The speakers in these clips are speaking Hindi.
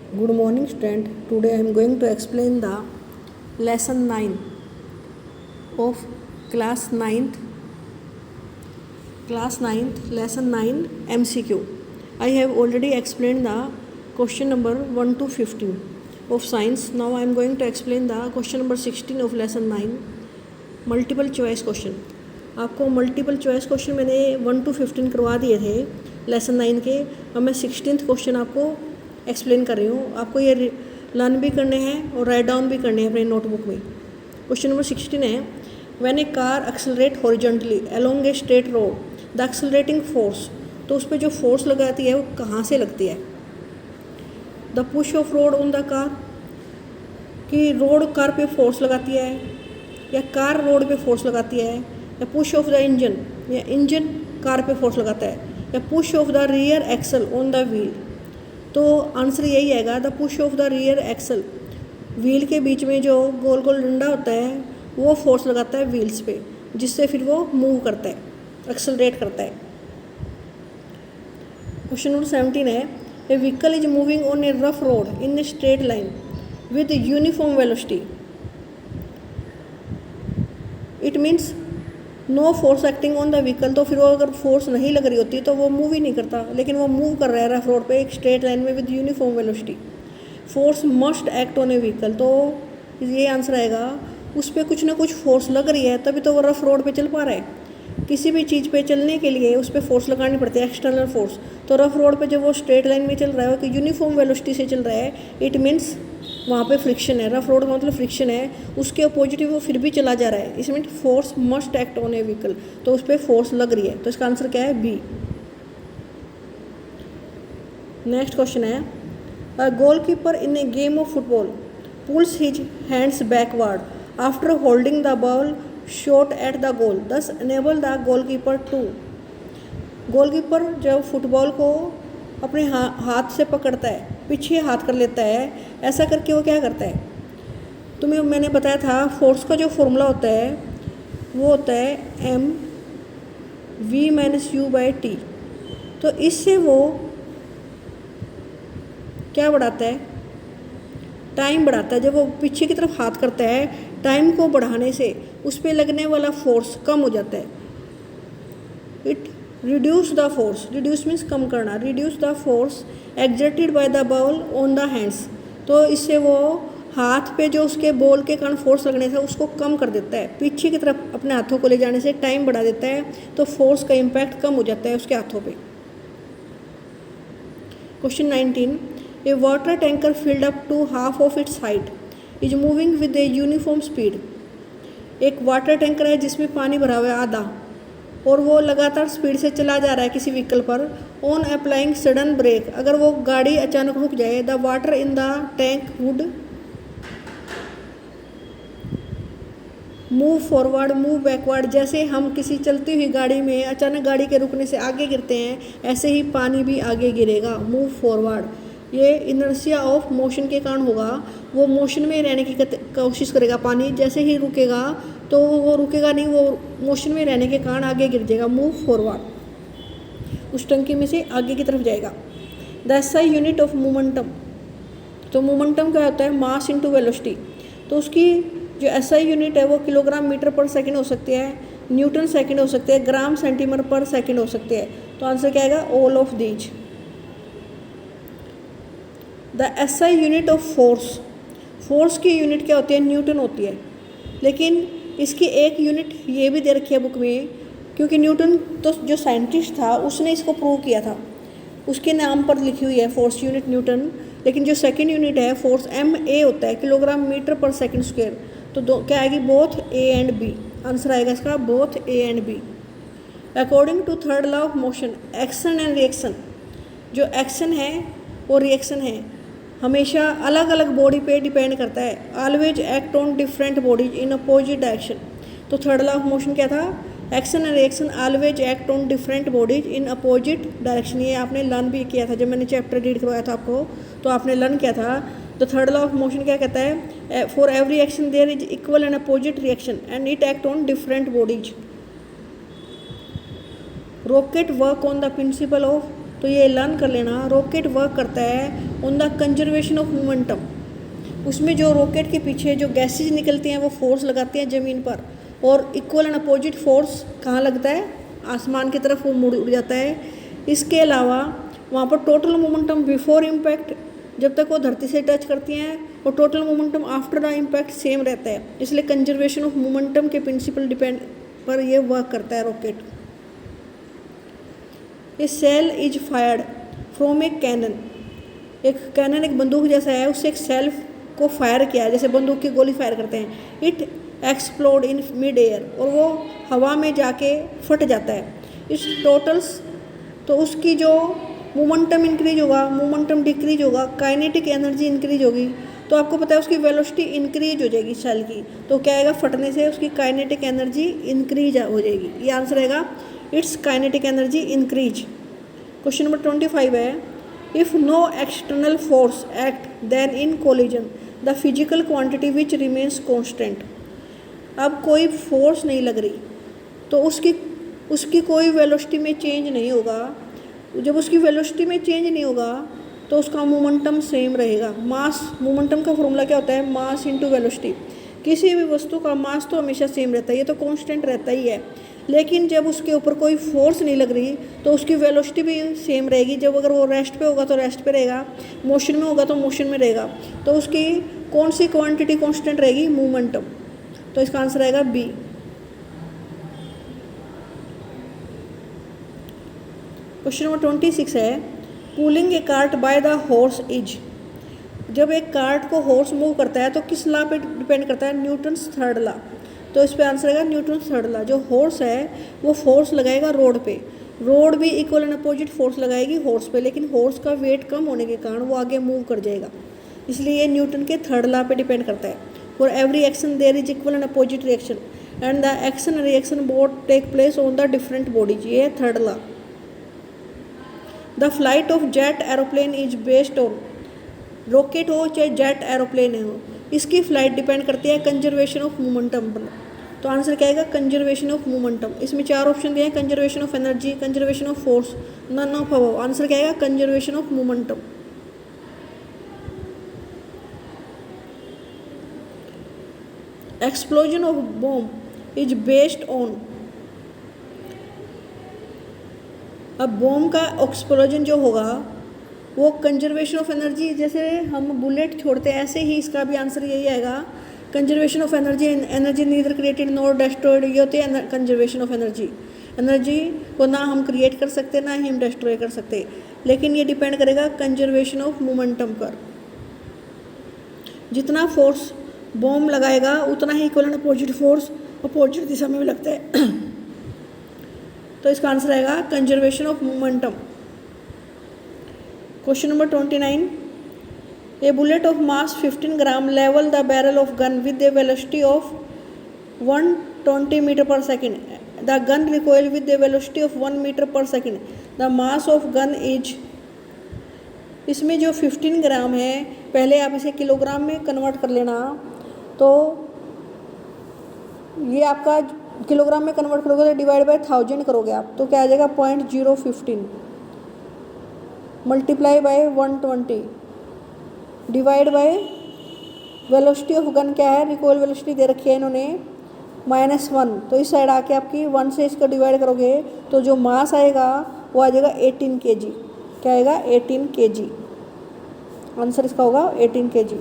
Good morning, student. Today I am going to explain the lesson 9 of class 9th lesson 9 MCQ. I have already explained the question number 1 to 15 of science. Now I am going to explain the question number 16 of lesson 9 multiple choice question. आपको मल्टीपल चॉइस क्वेश्चन मैंने 1 to 15 करवा दिए थे लेसन 9 के. अब मैं 16th क्वेश्चन आपको एक्सप्लेन कर रही हूँ. आपको ये लर्न भी करने हैं और राइट डाउन भी करने हैं अपने नोटबुक में. क्वेश्चन नंबर 16 है, when A car accelerate horizontally along a straight road the accelerating force. तो उस पर जो फोर्स लगाती है वो कहाँ से लगती है? The push of road on the car, कि रोड कार पे फोर्स लगाती है, या कार रोड पे फोर्स लगाती है, या पुश ऑफ द इंजन, या इंजन कार पे फोर्स लगाता है, या push of the rear axle on the wheel. तो आंसर यही आएगा, the push of the rear axle. Wheel के बीच में जो गोल गोल डंडा होता है वो फोर्स लगाता है व्हील्स पे, जिससे फिर वो मूव करता है, एक्सेलरेट करता है. क्वेश्चन नंबर 17 है, a vehicle is moving on a rough road in a straight line with uniform velocity. It means no force acting on the vehicle. तो फिर वो अगर फोर्स नहीं लग रही होती तो वो मूव ही नहीं करता, लेकिन वो मूव कर रहा है रफ रोड पे एक स्ट्रेट लाइन में with uniform velocity. Force must act on A vehicle. तो ये आंसर आएगा, उस पर कुछ ना कुछ फोर्स लग रही है तभी तो वो रफ रोड पे चल पा रहा है. किसी भी चीज़ पे चलने के लिए उस पर फोर्स लगानी पड़ती है, एक्सटर्नल फोर्स. तो रफ रोड पे जब वो स्ट्रेट लाइन में चल रहा है, वो यूनिफॉर्म वेलोसिटी से चल रहा है, इट मीन्स वहाँ पे फ्रिक्शन है. रफ रोड का मतलब फ्रिक्शन है, उसके अपोजिट वो फिर भी चला जा रहा है. इसमें force must act on A vehicle, तो उस पर फोर्स लग रही है. तो इसका आंसर क्या है? बी. नेक्स्ट क्वेश्चन है, a goalkeeper in a game of football pulls his hands backward after holding the ball shot at the goal this enable the goalkeeper to. Goalkeeper जब फुटबॉल को अपने हाथ से पकड़ता है, पीछे हाथ कर लेता है, ऐसा करके वो क्या करता है? तुम्हें मैंने बताया था फोर्स का जो फॉर्मूला होता है वो होता है mv-u/t. तो इससे वो क्या बढ़ाता है? टाइम बढ़ाता है. जब वो पीछे की तरफ हाथ करता है, टाइम को बढ़ाने से उस पर लगने वाला फोर्स कम हो जाता है. It reduce the force, reduce means कम करना, reduce the force exerted by the ball on the hands. तो इससे वो हाथ पे जो उसके बॉल के कारण फोर्स लगने था उसको कम कर देता है. पीछे की तरफ अपने हाथों को ले जाने से टाइम बढ़ा देता है, तो फोर्स का इम्पैक्ट कम हो जाता है उसके हाथों पे. Question 19, a water tanker filled up to half of its height is moving with a uniform speed. एक वाटर टैंकर है जिसमें पानी भरा हुआ है आधा, और वो लगातार स्पीड से चला जा रहा है किसी व्हीकल पर. ऑन अप्लाइंग सडन ब्रेक, अगर वो गाड़ी अचानक रुक जाए, the water in the tank would move forward move backward. जैसे हम किसी चलती हुई गाड़ी में अचानक गाड़ी के रुकने से आगे गिरते हैं, ऐसे ही पानी भी आगे गिरेगा, मूव फॉरवर्ड. ये इनर्शिया ऑफ मोशन के कारण होगा. वो मोशन में रहने की कोशिश करेगा पानी, जैसे ही रुकेगा तो वो रुकेगा नहीं, वो मोशन में रहने के कारण आगे गिर जाएगा, मूव फॉरवर्ड. उस टंकी में से आगे की तरफ जाएगा. The SI unit of momentum. तो मोमेंटम क्या होता है? Mass into velocity. तो उसकी जो एसआई यूनिट है वो किलोग्राम मीटर पर सेकंड हो सकती है, न्यूटन सेकंड हो सकती है, ग्राम सेंटीमीटर पर सेकंड हो सकती है. तो आंसर क्या आएगा? All of these. The SI unit of force. Force की यूनिट क्या होती है? न्यूटन होती है. लेकिन इसकी एक यूनिट ये भी दे रखी है बुक में, क्योंकि न्यूटन तो जो साइंटिस्ट था उसने इसको प्रूव किया था, उसके नाम पर लिखी हुई है फोर्स यूनिट न्यूटन. लेकिन जो सेकंड यूनिट है फोर्स MA होता है, किलोग्राम मीटर पर सेकंड स्क्वायर. तो क्या आएगी? Both A and B. Answer आएगा इसका both A and B. According to third law of motion, action and reaction. जो एक्शन है और रिएक्शन है हमेशा अलग अलग बॉडी पे डिपेंड करता है. Always act on different bodies in opposite direction. तो थर्ड लॉ ऑफ मोशन क्या था? Action and reaction always act on different bodies in opposite direction. ये आपने लर्न भी किया था जब मैंने चैप्टर रीड करवाया था आपको, तो आपने लर्न किया था. तो थर्ड लॉ ऑफ मोशन क्या कहता है? For every action there is equal and opposite reaction and it act on different bodies. Rocket work on the principle of तो ये लर्न कर लेना। रॉकेट वर्क करता है on the conservation of momentum. उसमें जो रॉकेट के पीछे जो गैसेज निकलती हैं वो फोर्स लगाती हैं ज़मीन पर, और इक्वल एंड अपोजिट फोर्स कहाँ लगता है, आसमान की तरफ वो मुड़ उड़ जाता है। इसके अलावा वहाँ पर टोटल मोमेंटम बिफोर इम्पैक्ट, जब तक वो धरती से टच करती हैं, और total momentum after the impact same रहता है। इसलिए कंजर्वेशन ऑफ मोमेंटम के प्रिंसिपल डिपेंड पर ये वर्क करता है rocket. A shell is fired from a cannon. एक कैनन एक बंदूक जैसा है, उससे एक सेल को फायर किया, जैसे बंदूक की गोली फायर करते हैं। It explode in mid air, और वो हवा में जाके फट जाता है। इस टोटल्स, तो उसकी जो मोमेंटम इंक्रीज होगा, मोमेंटम डिक्रीज होगा, काइनेटिक एनर्जी इंक्रीज होगी। तो आपको पता है उसकी वेलोसिटी इंक्रीज हो जाएगी सेल की, तो क्या आएगा, फटने से उसकी काइनेटिक एनर्जी इंक्रीज हो जाएगी। ये आंसर रहेगा, it's kinetic energy increase. Question number 25 है, if no external force act then in collision the physical quantity which remains constant. अब कोई फोर्स नहीं लग रही तो उसकी कोई वेलोसिटी में चेंज नहीं होगा। जब उसकी वेलोसिटी में चेंज नहीं होगा तो उसका मोमेंटम सेम रहेगा। मास, मोमेंटम का फॉर्मूला क्या होता है, मास इनटू वेलोसिटी। किसी भी वस्तु का मास तो हमेशा सेम रहता है, ये तो कांस्टेंट रहता ही है। लेकिन जब उसके ऊपर कोई फोर्स नहीं लग रही तो उसकी वेलोसिटी भी सेम रहेगी। जब अगर वो रेस्ट पे होगा तो रेस्ट पे रहेगा, मोशन में होगा तो मोशन में रहेगा। तो उसकी कौन सी क्वांटिटी कांस्टेंट रहेगी, मोमेंटम। तो इसका आंसर रहेगा बी। क्वेश्चन नंबर 26 है, pulling a cart by the horse is. जब एक कार्ट को हॉर्स मूव करता है तो किस लॉ पे डिपेंड करता है, न्यूटन्स थर्ड लॉ। तो इस पे आंसर रहेगा न्यूटन्स थर्ड लॉ। जो हॉर्स है वो फोर्स लगाएगा रोड पे, रोड भी इक्वल एंड अपोजिट फोर्स लगाएगी हॉर्स पे, लेकिन हॉर्स का वेट कम होने के कारण वो आगे मूव कर जाएगा। इसलिए ये न्यूटन के थर्ड लॉ पे डिपेंड करता है। For every action there is equal and opposite reaction and the action reaction both take place on the different bodies. ये है third law. The flight of jet aeroplane is based on, rocket हो चाहे जेट एरोप्लेन हो, इसकी फ्लाइट डिपेंड करती है कंजर्वेशन ऑफ मोमेंटम पर। तो आंसर क्या आएगा, कंजर्वेशन ऑफ मोमेंटम। इसमें 4 ऑप्शन दिए हैं, conservation of energy, conservation of force, none of above. Answer क्या आएगा, conservation of momentum. Explosion of bomb is based on. अब बॉम्ब का एक्सप्लोजन जो होगा वो कंजर्वेशन ऑफ एनर्जी, जैसे हम बुलेट छोड़ते हैं ऐसे ही इसका भी आंसर यही आएगा, conservation of energy. Energy neither created nor destroyed, ये होती है कंजर्वेशन ऑफ एनर्जी। एनर्जी को ना हम क्रिएट कर सकते ना ही हम डिस्ट्रॉय कर सकते, लेकिन ये डिपेंड करेगा कंजर्वेशन ऑफ मोमेंटम पर। जितना फोर्स बॉम्ब लगाएगा उतना ही equal and opposite force opposite दिशा में भी लगता है। तो इसका आंसर आएगा conservation of momentum. Question number 29, a bullet of mass 15 gram leaves the barrel of gun with a velocity of 120 metre per second. The gun recoil with a velocity of 1 metre per second. The mass of gun is. इसमें जो 15 ग्राम है, पहले आप इसे किलोग्राम में कन्वर्ट कर लेना। तो ये आपका किलोग्राम में कन्वर्ट करोगे तो डिवाइड बाय 1000 करोगे आप, तो क्या आ जाएगा 0.015 multiply by 120 divide by velocity of gun क्या है, रिकॉइल वेलोसिटी दे रखी है इन्होंने -1। तो इस साइड आके आपकी 1 से इसको डिवाइड करोगे तो जो मास आएगा वो आ जाएगा 18 kg। क्या आएगा, 18 kg। आंसर इसका होगा 18 kg।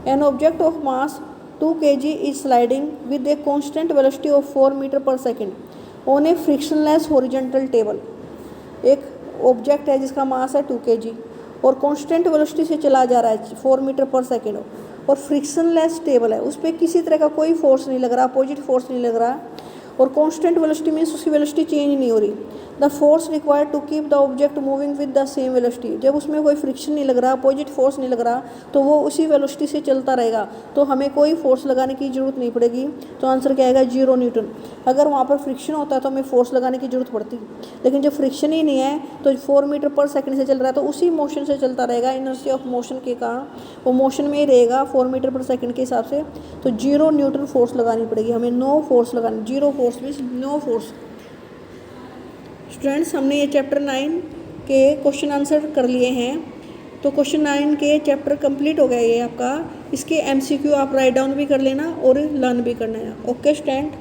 An object of mass 2 kg is sliding with a constant velocity of 4 metre per second on a frictionless horizontal table. एक ऑब्जेक्ट है जिसका मास है 2 kg और कॉन्स्टेंट वेलोसिटी से चला जा रहा है 4 मीटर पर सेकेंड, और फ्रिक्शनलेस टेबल है, उस पर किसी तरह का कोई फोर्स नहीं लग रहा, अपोजिट फोर्स नहीं लग रहा, और कॉन्स्टेंट वेलोसिटी मीन्स उसकी वेलोसिटी चेंज नहीं हो रही। The force required to keep the object moving with the same velocity. जब उसमें कोई फ्रिक्शन नहीं लग रहा, अपोजिट फोर्स नहीं लग रहा, तो वो उसी वेलोसिटी से चलता रहेगा, तो हमें कोई फोर्स लगाने की जरूरत नहीं पड़ेगी। तो आंसर क्या आएगा, 0 न्यूटन। अगर वहाँ पर फ्रिक्शन होता है तो हमें फोर्स लगाने की जरूरत पड़ती, लेकिन जब फ्रिक्शन ही नहीं है तो 4 मीटर पर सेकेंड से चल रहा है तो उसी मोशन से चलता रहेगा, इनर्सी ऑफ मोशन के कारण वो मोशन में ही रहेगा 4 मीटर पर सेकेंड के हिसाब से। तो 0 न्यूटन फोर्स लगानी पड़ेगी हमें, नो फोर्स लगानी, 0 force means no force. Students, हमने ये चैप्टर 9 के क्वेश्चन आंसर कर लिए हैं, तो क्वेश्चन 9 के चैप्टर कंप्लीट हो गया ये आपका। इसके MCQ आप राइट डाउन भी कर लेना और लर्न भी करना है। Okay student.